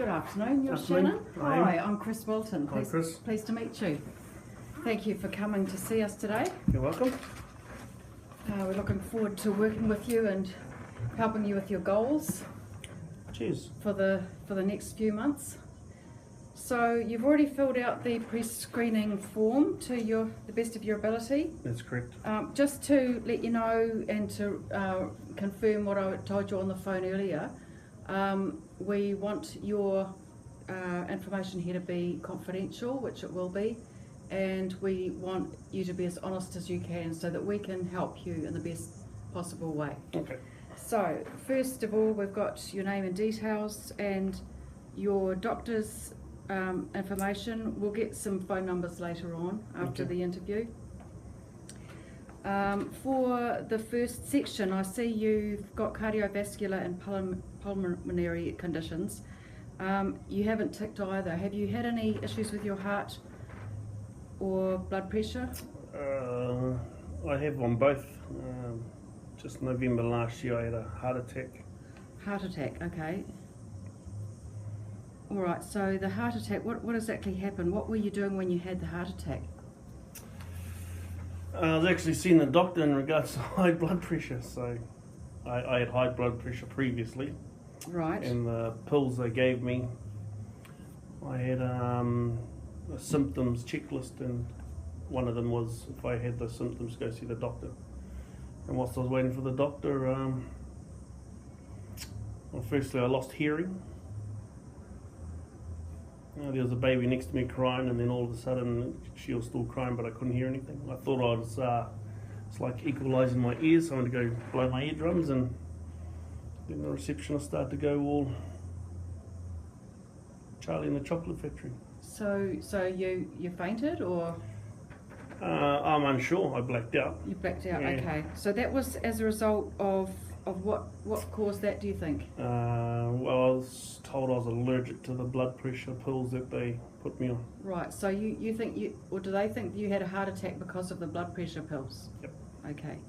Good afternoon, you're Afternoon. Shannon. Hi, I'm Chris Wilton. Hi, Chris. Pleased to meet you. Thank you for coming to see us today. You're welcome. We're looking forward to working with you and helping you with your goals Cheers. for the next few months. So you've already filled out the pre-screening form to the best of your ability. That's correct. Just to let you know and to confirm what I told you on the phone earlier, we want your information here to be confidential, which it will be, and we want you to be as honest as you can so that we can help you in the best possible way. Okay. So first of all, we've got your name and details and your doctor's information. We'll get some phone numbers later on after the interview. For the first section, I see you've got cardiovascular and pulmonary conditions. You haven't ticked either. Have you had any issues with your heart or blood pressure? I have on both. Just November last year I had a heart attack. Heart attack, okay. Alright, so the heart attack, what exactly happened? What were you doing when you had the heart attack? I was actually seeing the doctor in regards to high blood pressure. So I had high blood pressure previously. Right. And the pills they gave me, I had a symptoms checklist, and one of them was if I had the symptoms, go see the doctor. And whilst I was waiting for the doctor, well, firstly I lost hearing. There was a baby next to me crying, and then all of a sudden she was still crying, but I couldn't hear anything. I thought I was it's like equalising my ears, so I went to go blow my eardrums, and then the receptionist started to go all Charlie in the Chocolate Factory. So you fainted, or? I'm unsure. I blacked out. You blacked out. Yeah. Okay. So that was as a result of what caused that? Do you think? Well, I was told I was allergic to the blood pressure pills that they put me on. Right. So you think or do they think you had a heart attack because of the blood pressure pills? Yep. Okay.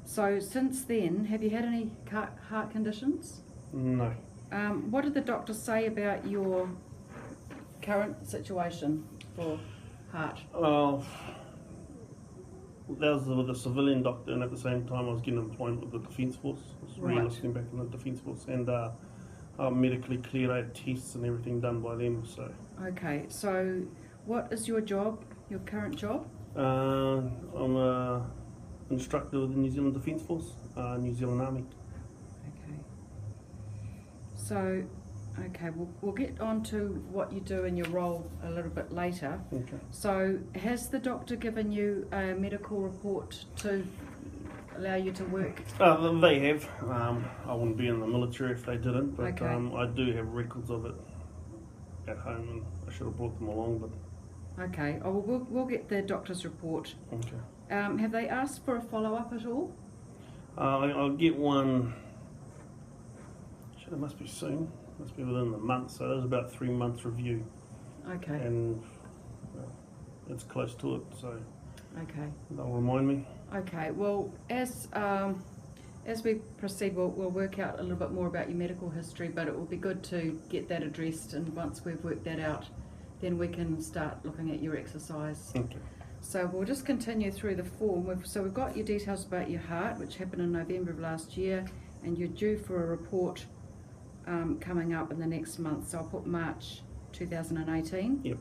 So since then, have you had any heart conditions? No. What did the doctor say about your current situation for heart? Well, that was with a civilian doctor, and at the same time I was getting employment with the Defence Force. I was re-enlisting back in the Defence Force, and I'm medically cleared. I had tests and everything done by them. So. Okay, so what is your job, your current job? I'm a instructor with the New Zealand Defence Force, New Zealand Army. Okay. So, okay, we'll get on to what you do in your role a little bit later. Okay. So, has the doctor given you a medical report to allow you to work? They have. I wouldn't be in the military if they didn't, but Okay. I do have records of it at home, and I should have brought them along. But Okay, we'll get the doctor's report. okay. Have they asked for a follow-up at all? I'll get one. It must be soon. Must be within the month. So there's about 3 months review. Okay. And well, it's close to it, so Okay. they'll remind me. Okay. Well, as we proceed, we'll work out a little bit more about your medical history, but it will be good to get that addressed, and once we've worked that out, then we can start looking at your exercise. Okay. So we'll just continue through the form. We've got your details about your heart, which happened in November of last year, and you're due for a report coming up in the next month. So I'll put March 2018. Yep.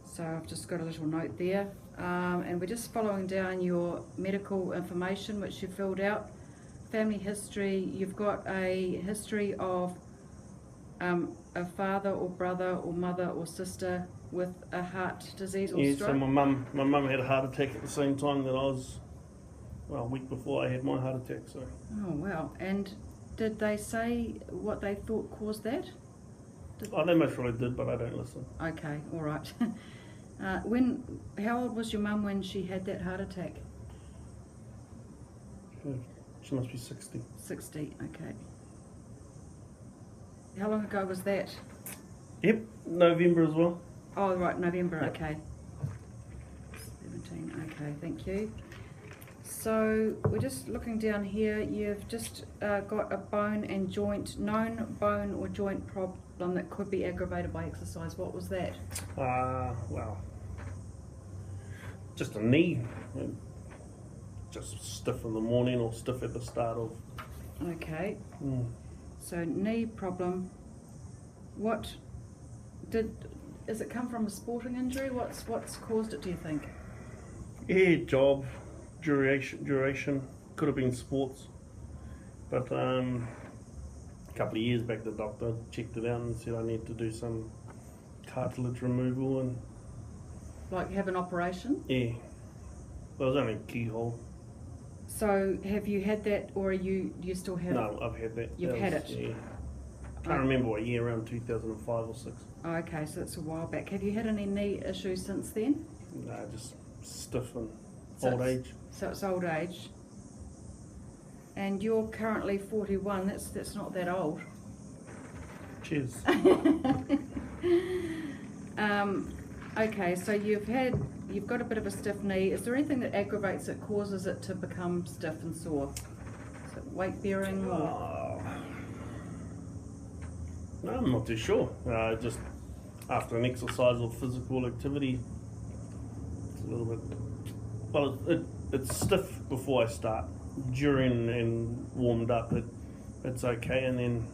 So I've just got a little note there. And we're just following down your medical information, which you filled out. Family history, you've got a history of a father or brother or mother or sister with a heart disease or stroke? So my mum had a heart attack at the same time that I was, well, a week before I had my heart attack. So. Oh wow! And did they say what they thought caused that? They most probably did, but I don't listen. Okay, all right. How old was your mum when she had that heart attack? She must be 60. 60. Okay. How long ago was that? Yep, November as well. Oh, right, November, Yep. okay. 17, okay, thank you. So we're just looking down here. You've just got a bone and joint, known bone or joint problem that could be aggravated by exercise. What was that? Well, just a knee, just stiff in the morning or stiff at the start of. Okay. So knee problem. Has it come from a sporting injury? What's caused it, do you think? Yeah, job, duration, could have been sports. But a couple of years back the doctor checked it out and said I need to do some cartilage removal and... Like have an operation? Yeah, there was only a keyhole. So have you had that, or do you still have it? No, I've had that. You've had it? Yeah. Can't remember what year, around 2005 or 6. Oh, okay, so that's a while back. Have you had any knee issues since then? No, just stiff and old age. So it's old age. And you're currently 41, that's not that old. Cheers. Okay, so you've got a bit of a stiff knee. Is there anything that aggravates it, causes it to become stiff and sore? Is it weight bearing or? No, I'm not too sure. Just after an exercise or physical activity, it's a little bit. Well, it's stiff before I start. During and warmed up, it's okay, and then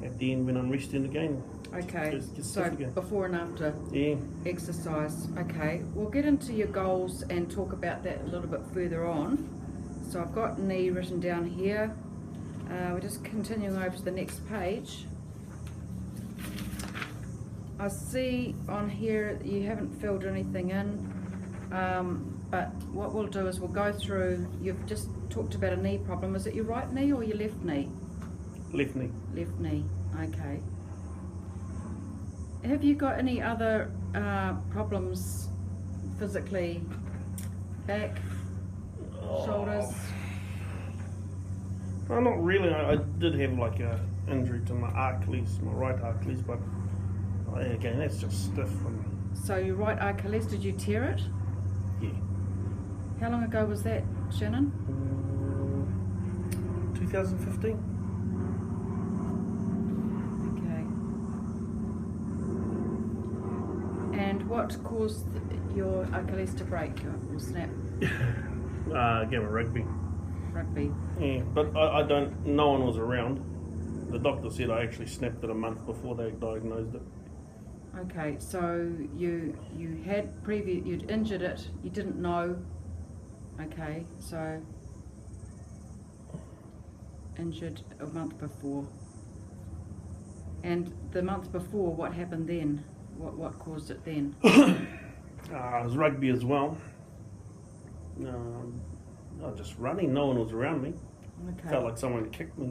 at the end when I'm resting again. Okay, gets so stiff again. before and after Yeah. exercise. Okay, we'll get into your goals and talk about that a little bit further on. So I've got knee written down here. We're just continuing over to the next page. I see on here that you haven't filled anything in, but what we'll do is we'll go through. You've just talked about a knee problem. Is it your right knee or your left knee? Left knee. Left knee, okay. Have you got any other problems physically? Back, shoulders? No, not really. I did have like a injury to my Achilles, my right Achilles, but again, that's just stiff. So your right Achilles, did you tear it? Yeah. How long ago was that, Shannon? 2015. And what caused your Achilles to break or snap? Again, rugby. Rugby. Yeah, but no one was around. The doctor said I actually snapped it a month before they diagnosed it. Okay, so you'd injured it, you didn't know. Okay, so injured a month before. And the month before, what happened then? What caused it then? It was rugby as well. I was just running, no one was around me. Okay. Felt like someone kicked me.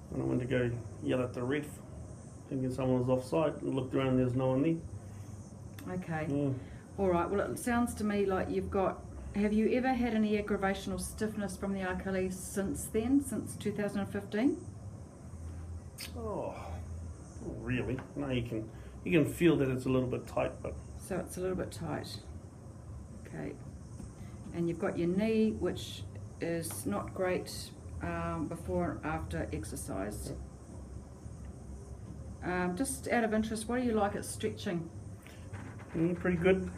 When I went to go yell at the ref, thinking someone was offside, and looked around, there's no one there. Okay. Yeah. All right, well it sounds to me like have you ever had any aggravation or stiffness from the Achilles since then, since 2015? Oh, not really. No, you can feel that it's a little bit tight, but... So it's a little bit tight. Okay. And you've got your knee, which is not great before and after exercise. Just out of interest, what do you like at stretching? Yeah, pretty good.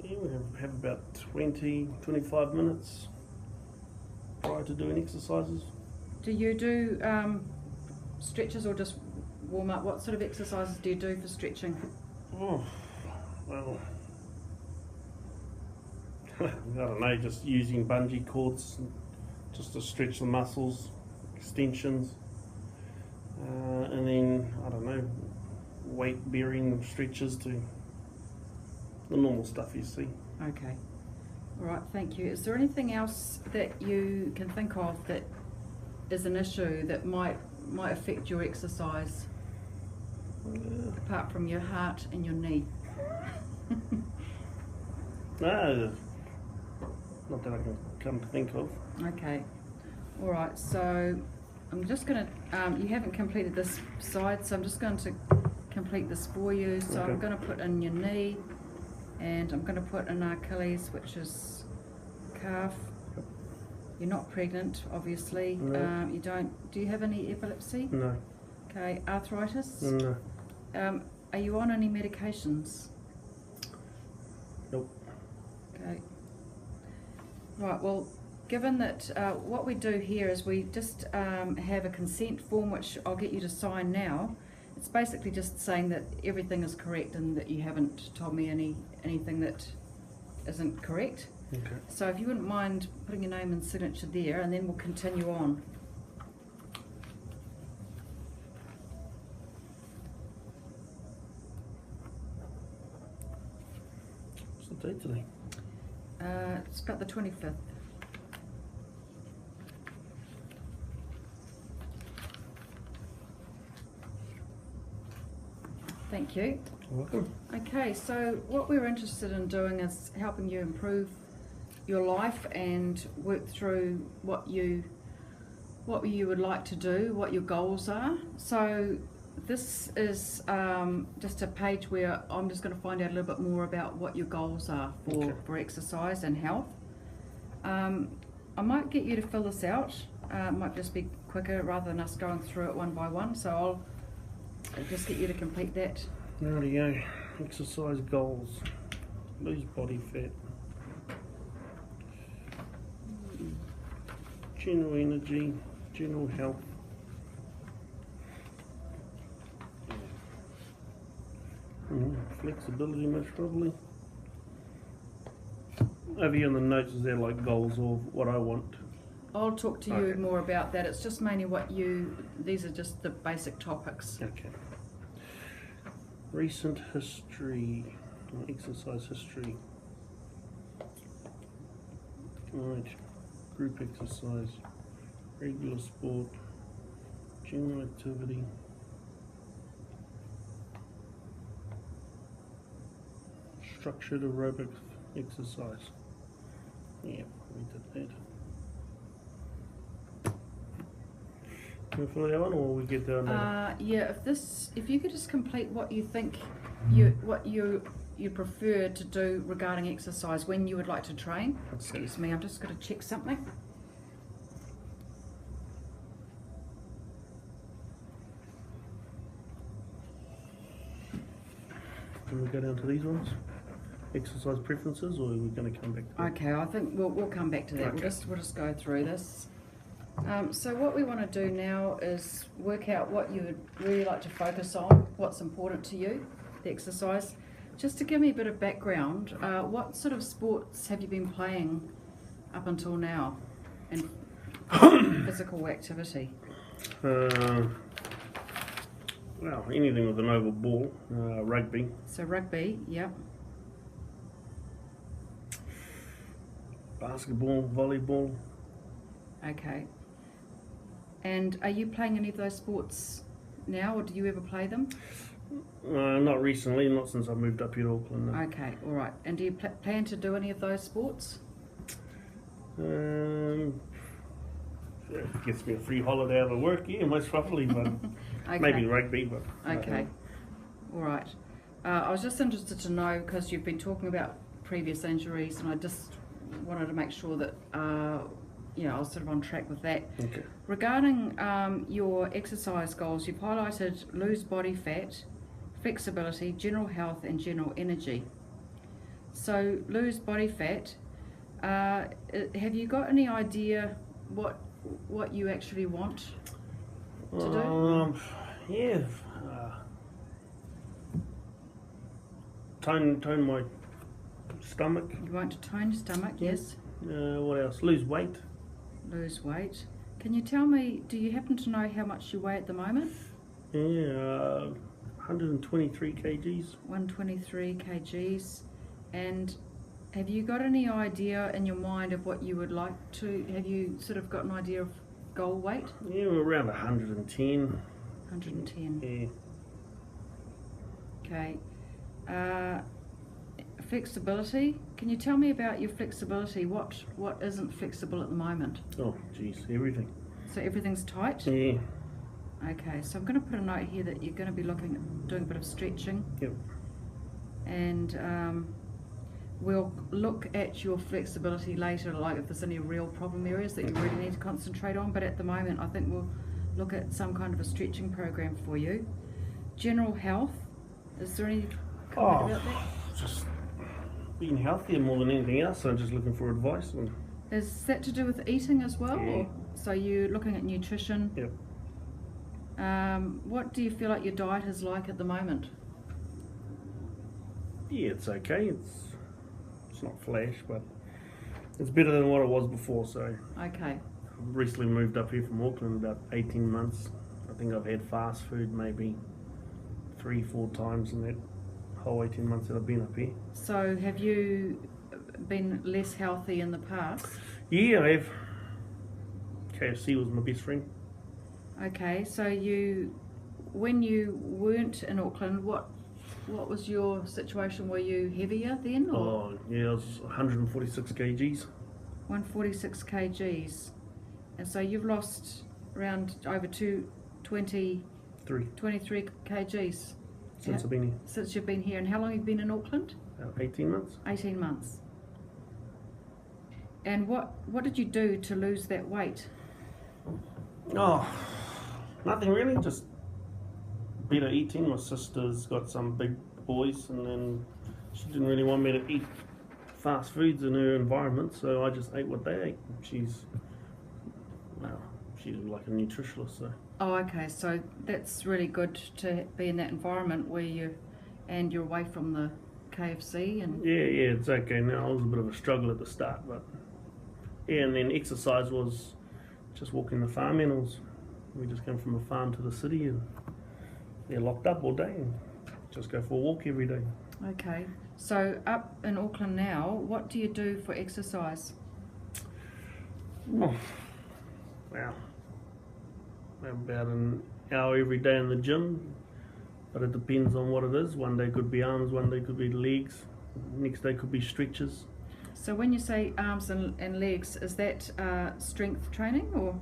We have about 20-25 minutes prior to doing exercises. Do you do stretches or just warm up? What sort of exercises do you do for stretching? Oh, well, I don't know, just using bungee cords just to stretch the muscles, extensions, and then, I don't know, weight bearing stretches to the normal stuff you see. Okay. All right, thank you. Is there anything else that you can think of that is an issue that might affect your exercise apart from your heart and your knee? No, not that I can come to think of. Okay. All right, so I'm just going to, you haven't completed this side, so I'm just going to complete this for you. So Okay. I'm going to put in your knee. And I'm going to put an Achilles, which is calf. You're not pregnant, obviously. No. You don't. Do you have any epilepsy? No. Okay. Arthritis? No. Are you on any medications? Nope. Okay. Right. Well, given that what we do here is we just have a consent form, which I'll get you to sign now. It's basically just saying that everything is correct and that you haven't told me anything that isn't correct. Okay. So if you wouldn't mind putting your name and signature there, and then we'll continue on. What's the date today? It's about the 25th. Thank you. You're welcome. Okay, so what we're interested in doing is helping you improve your life and work through what you would like to do, what your goals are. So this is just a page where I'm just going to find out a little bit more about what your goals are for exercise and health. I might get you to fill this out. It might just be quicker rather than us going through it one by one. So I'll just get you to complete that. There we go. Exercise goals. Lose body fat. General energy. General health. Flexibility, most probably. Over here in the notes, is there like goals of what I want? I'll talk to you more about that. It's just mainly these are just the basic topics. Okay. Recent history, exercise history. Right. Group exercise, regular sport, general activity. Structured aerobic exercise. Yeah, we did that. Can we fill that one, or we get down there? Yeah, if you could just complete what you think what you prefer to do regarding exercise, when you would like to train. Okay. Excuse me, I'm just going to check something. Can we go down to these ones? Exercise preferences, or are we going to come back to that? Okay, I think we'll come back to that. Okay. We'll just go through this. So what we want to do now is work out what you would really like to focus on, what's important to you, the exercise. Just to give me a bit of background, what sort of sports have you been playing up until now, and physical activity? Well, anything with an oval ball, rugby. So rugby, yep. Basketball, volleyball. Okay. And are you playing any of those sports now, or do you ever play them? Not recently, not since I moved up here to Auckland. No. Okay, all right. And do you plan to do any of those sports? It gets me a free holiday out of work, yeah, most probably, but Okay. maybe rugby, but Okay, all right. I was just interested to know, because you've been talking about previous injuries, and I just wanted to make sure that I was sort of on track with that. Okay. Regarding your exercise goals, you've highlighted lose body fat, flexibility, general health, and general energy. So lose body fat. Have you got any idea what you actually want to do? Yeah. Tone my stomach. You want to tone your stomach, yes. What else? Lose weight. Lose weight. Can you tell me, do you happen to know how much you weigh at the moment? Yeah, 123 kgs. 123 kgs. And have you got any idea in your mind of what you would like to, have you sort of got an idea of goal weight? Yeah, we're around 110. 110. Yeah. Okay. Flexibility. Can you tell me about your flexibility? What isn't flexible at the moment? Oh, geez, everything. So everything's tight? Yeah. Okay, so I'm going to put a note here that you're going to be looking at doing a bit of stretching. Yep. And we'll look at your flexibility later, like if there's any real problem areas that you really need to concentrate on, but at the moment I think we'll look at some kind of a stretching program for you. General health, is there any comment about that? Just being healthier more than anything else. I'm just looking for advice. Is that to do with eating as well? Yeah. Or, so you're looking at nutrition? Yep. What do you feel like your diet is like at the moment? Yeah, it's okay. It's not flash, but it's better than what it was before. So Okay. I've recently moved up here from Auckland about 18 months. I think I've had fast food maybe 3-4 times in that whole 18 months that I've been up here. So have you been less healthy in the past? Yeah, I have. KFC was my best friend. Okay, so when you weren't in Auckland, what was your situation? Were you heavier then? Or? Oh, yeah, I was 146 kgs. 146 kgs. And so you've lost around over 23 kgs Since I've been here. since you've been here. And how long have you been in Auckland? About 18 months. 18 months. And what did you do to lose that weight? Oh, nothing really, just better eating. My sister's got some big boys, and then she didn't really want me to eat fast foods in her environment, so I just ate what they ate. She's like a nutritionist, so. Oh, okay, so that's really good to be in that environment where you're away from the KFC and... Yeah, it's okay now. It was a bit of a struggle at the start, but yeah, and then exercise was just walking the farm animals. We just came from a farm to the city, and they're locked up all day, and just go for a walk every day. Okay, so up in Auckland now, what do you do for exercise? Oh, wow. About an hour every day in the gym, but it depends on what it is. One day could be arms, one day could be legs, next day could be stretches. So when you say arms and legs, is that strength training or?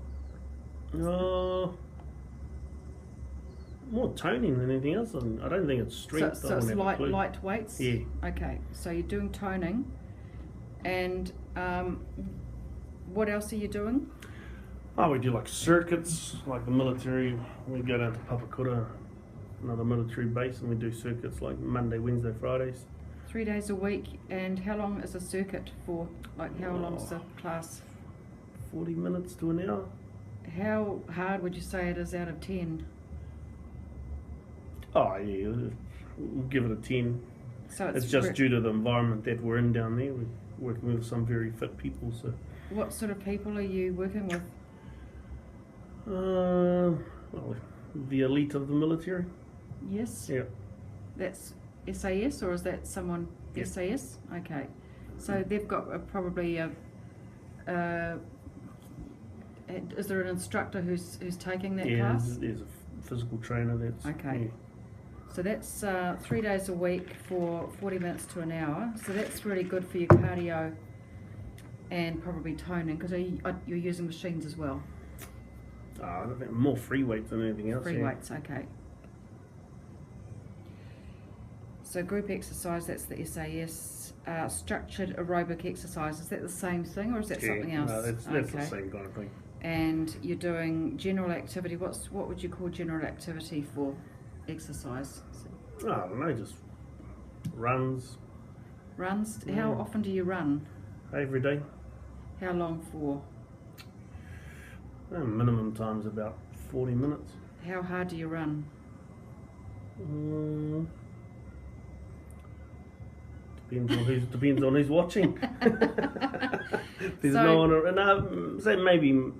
More toning than anything else. I don't think it's strength. So it's light weights? Yeah. Okay, so you're doing toning, and what else are you doing? Oh, we do like circuits, like the military. We go down to Papakura, another military base, and we do circuits like Monday, Wednesday, Fridays. 3 days a week, and how long is a circuit for? Like how long's the class? 40 minutes to an hour. How hard would you say it is out of 10? Oh yeah, we'll give it a 10. So it's just due to the environment that we're in down there. We're working with some very fit people. So. What sort of people are you working with? Well, the elite of the military. Yes. Yeah. That's SAS, or is that someone? Yep. SAS. Okay. So they've got probably a. Is there an instructor who's taking that class? Yeah, there's a physical trainer that's... Okay. Yeah. So that's 3 days a week for 40 minutes to an hour. So that's really good for your cardio and probably toning, because you're using machines as well. I think more free weights than anything else. Free weights, okay. So group exercise, that's the SAS. Structured aerobic exercise, is that the same thing, or is that something else? No, that's the same kind of thing. And you're doing general activity. What would you call general activity for exercise? I don't know, just runs. Runs? How often do you run? Every day. How long for? Minimum time's about 40 minutes. How hard do you run? Depends on who's watching. There's no one around. Say maybe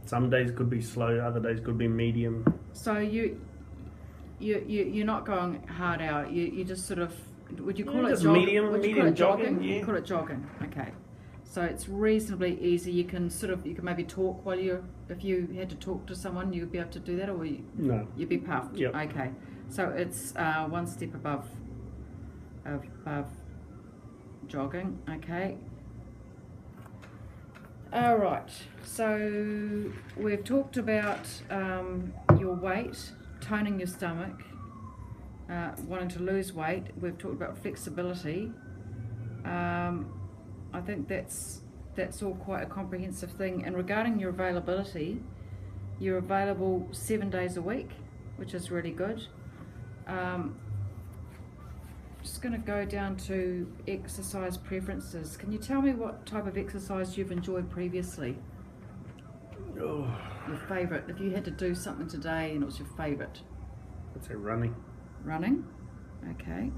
some days could be slow, other days could be medium. So you're not going hard out. You just sort of, would you call it just jogging? medium jogging? Yeah. You call it jogging. Okay. So it's reasonably easy. You can maybe talk while if you had to talk to someone, you'd be able to do that, or No. You'd be puffed. Yep. Okay. So it's one step above jogging. Okay. All right. So we've talked about your weight, toning your stomach, wanting to lose weight. We've talked about flexibility. I think that's all quite a comprehensive thing. And regarding your availability, you're available 7 days a week, which is really good. Just going to go down to exercise preferences. Can you tell me what type of exercise you've enjoyed previously? Oh, Your favourite, if you had to do something today and it was your favourite? I'd say running. Running? Okay.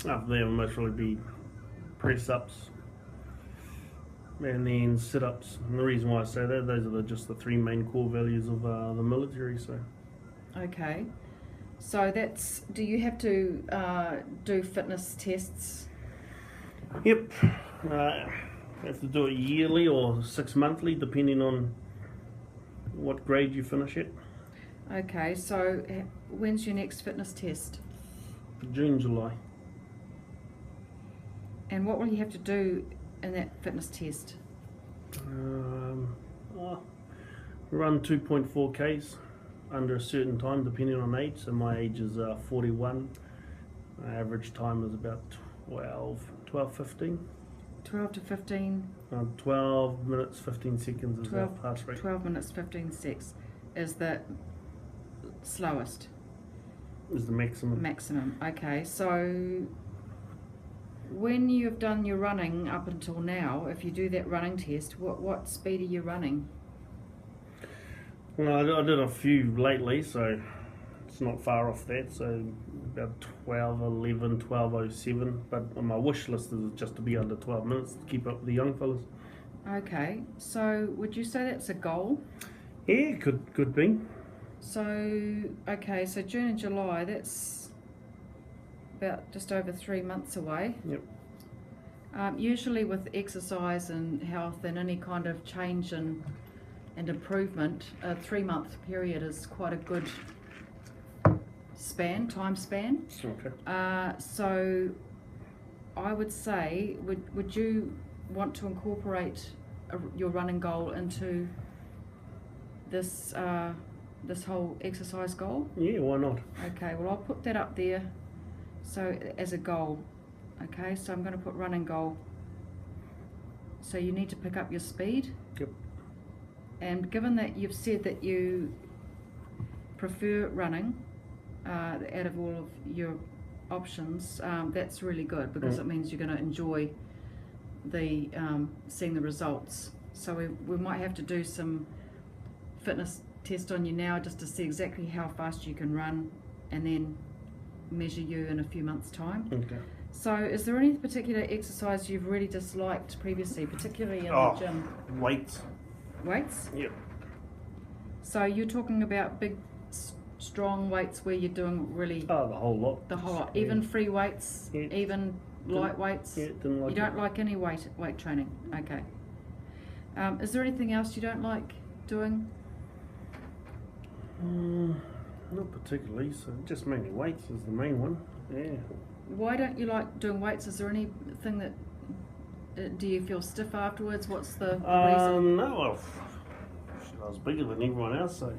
After that, would most probably be press-ups and then sit-ups. And the reason why I say that, those are just the three main core values of the military. So. Okay. So that's, do you have to do fitness tests? Yep. You have to do it yearly or 6 monthly, depending on what grade you finish at. Okay, so when's your next fitness test? June, July. And what will you have to do in that fitness test? Run 2.4 Ks under a certain time, depending on age. So my age is 41. My average time is about 15. 12 to 15? 12 minutes, 15 seconds is our pass rate. 12 minutes, 15 seconds is the slowest? Is the maximum. Maximum, okay. So when you've done your running up until now, if you do that running test, what speed are you running? Well, I did a few lately, so it's not far off that. So about 12:11, 12:07. But on my wish list is just to be under 12 minutes to keep up with the young fellas. Okay, so would you say that's a goal? Yeah, could be. So, okay, so June and July, that's about just over 3 months away. Yep. Usually with exercise and health and any kind of change and improvement, a 3-month period is quite a good time span. Okay. So I would say, would you want to incorporate your running goal into this this whole exercise goal? Yeah, why not? Okay, well I'll put that up there, so as a goal. Okay, so I'm going to put running goal. So you need to pick up your speed. Yep. And given that you've said that you prefer running out of all of your options, that's really good, because it means you're going to enjoy the seeing the results. So we might have to do some fitness test on you now just to see exactly how fast you can run, and then measure you in a few months' time. Okay. So is there any particular exercise you've really disliked previously, particularly in the gym? Weights. Weights? Yep. So you're talking about big, strong weights where you're doing really... Oh, the whole lot. The whole lot. Even free weights? Yeah. Even light weights? Yeah, didn't like You don't like any weight training? Okay. Is there anything else you don't like doing? Not particularly, so just mainly weights is the main one. Yeah. Why don't you like doing weights? Is there anything that... do you feel stiff afterwards? What's the reason? No, I was bigger than everyone else, so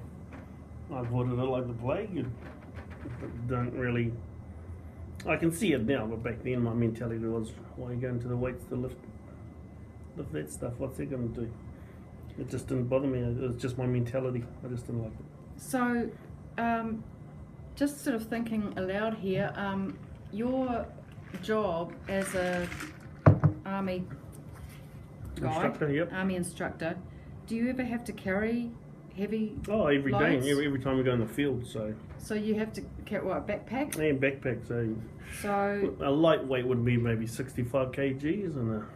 I avoided it like the plague. You don't really... I can see it now, but back then my mentality was, why are you going to the weights to lift that stuff? What's it going to do? It just didn't bother me. It was just my mentality. I just didn't like it. So, just sort of thinking aloud here, your job as a army guy, Instructor, yep. army instructor, do you ever have to carry heavy every loads? day, every time we go in the field, so... So you have to carry, what, a backpack? Yeah, backpack, So... A lightweight would be maybe 65 kgs, and a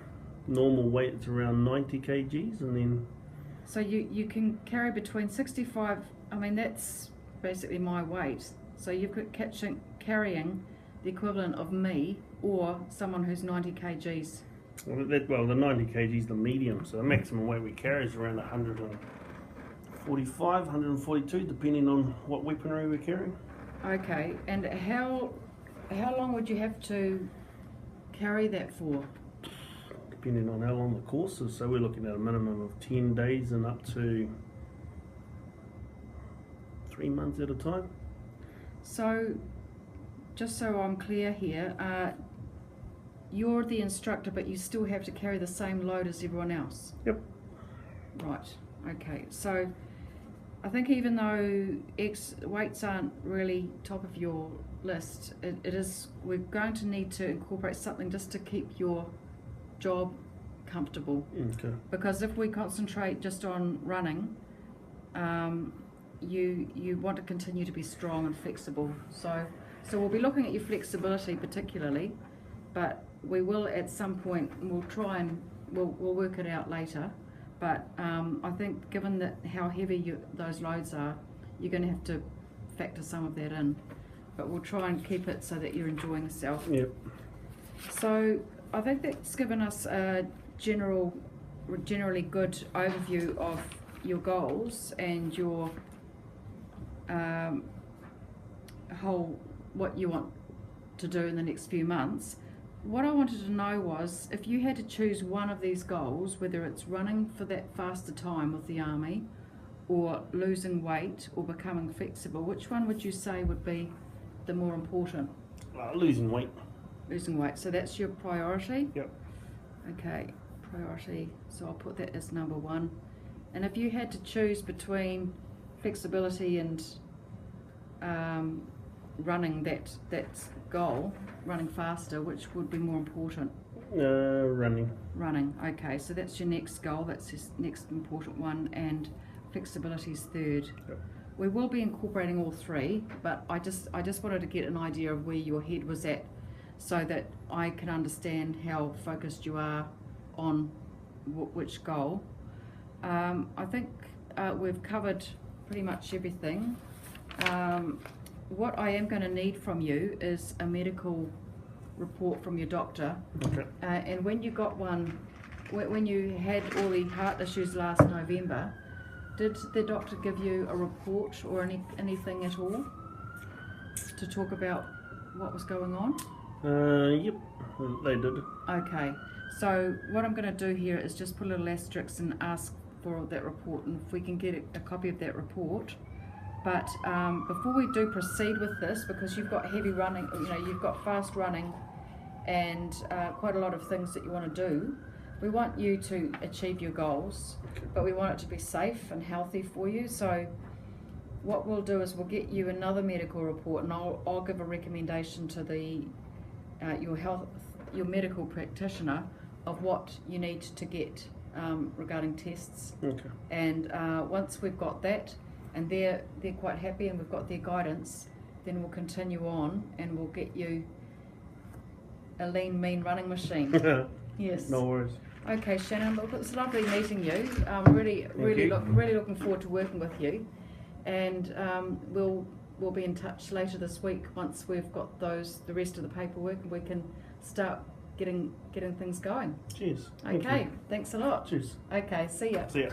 normal weight is around 90 kgs, and then... So you can carry between 65, I mean that's basically my weight, so you've got carrying the equivalent of me or someone who's 90 kgs. Well, the 90 kg is the medium, so the maximum weight we carry is around 145, 142, depending on what weaponry we're carrying. Okay, and how long would you have to carry that for? Depending on how long the course is, so we're looking at a minimum of 10 days and up to 3 months at a time. So, just so I'm clear here, you're the instructor, but you still have to carry the same load as everyone else? Yep. Right, okay. So I think even though weights aren't really top of your list, we're going to need to incorporate something just to keep your job comfortable. Okay. Because if we concentrate just on running, you want to continue to be strong and flexible. So we'll be looking at your flexibility particularly, but we will at some point, we'll try and we'll work it out later. But I think given that how heavy those loads are, you're going to have to factor some of that in. But we'll try and keep it so that you're enjoying yourself. Yep. So I think that's given us a generally good overview of your goals and your what you want to do in the next few months. What I wanted to know was, if you had to choose one of these goals, whether it's running for that faster time with the Army, or losing weight, or becoming flexible, which one would you say would be the more important? Losing weight. Losing weight. So that's your priority? Yep. Okay, priority. So I'll put that as number one. And if you had to choose between flexibility and running that goal, running faster, which would be more important? Running. Running. Okay, so that's your next goal. That's your next important one, and flexibility is third. Yep. We will be incorporating all three, but I just wanted to get an idea of where your head was at, so that I can understand how focused you are on which goal. I think we've covered pretty much everything. What I am going to need from you is a medical report from your doctor. Okay. And when you got one, when you had all the heart issues last November, did the doctor give you a report or anything at all to talk about what was going on? Yep, they did. Okay, so what I'm going to do here is just put a little asterisk and ask for that report, and if we can get a copy of that report. But before we do proceed with this, because you've got heavy running, you've got fast running and quite a lot of things that you want to do, we want you to achieve your goals, but we want it to be safe and healthy for you. So what we'll do is we'll get you another medical report, and I'll give a recommendation to your medical practitioner of what you need to get regarding tests. Okay. And once we've got that, and they're quite happy, and we've got their guidance, then we'll continue on and we'll get you a lean, mean running machine. Yes. No worries. Okay, Shannon. Look, it's lovely meeting you. Really looking forward to working with you, and we'll be in touch later this week once we've got the rest of the paperwork, and we can start getting things going. Cheers. Okay. Thanks a lot. Cheers. Okay. See ya. See ya.